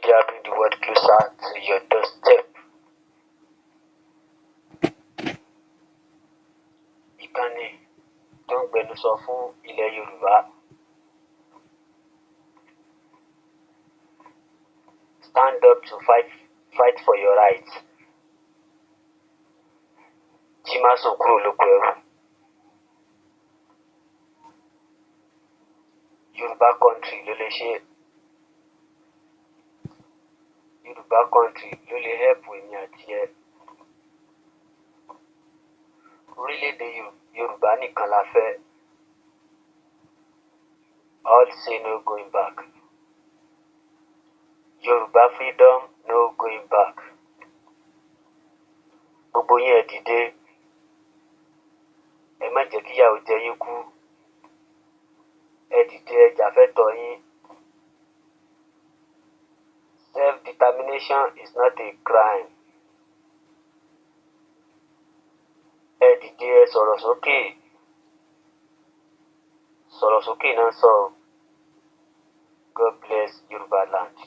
media bring the world closer to your doorstep. Ìkànnì tó ń gbẹnusọ fún ilẹ̀ Yorùbá. Stand up to fight for your rights. Jí má sùn kúrò lóko ẹrú. Yoruba country ló lè ṣe. Yoruba country ló lè help èmi àti ẹ. Orílẹ̀-èdè Yorùbá nìkan la fẹ́. All say no going back. Yoruba freedom, no going back. Gbogbo yín ẹ dìde. Ẹ má jẹ́ kíyàwó jẹ yín kú. Ẹ dìde ẹ jàfẹ́tọ̀ọ́ yín. Self-determination is not a crime. Ẹ dìde ẹ sọ̀rọ̀ sókè. Sọ̀rọ̀ sókè náà sọ. God bless Yoruba land.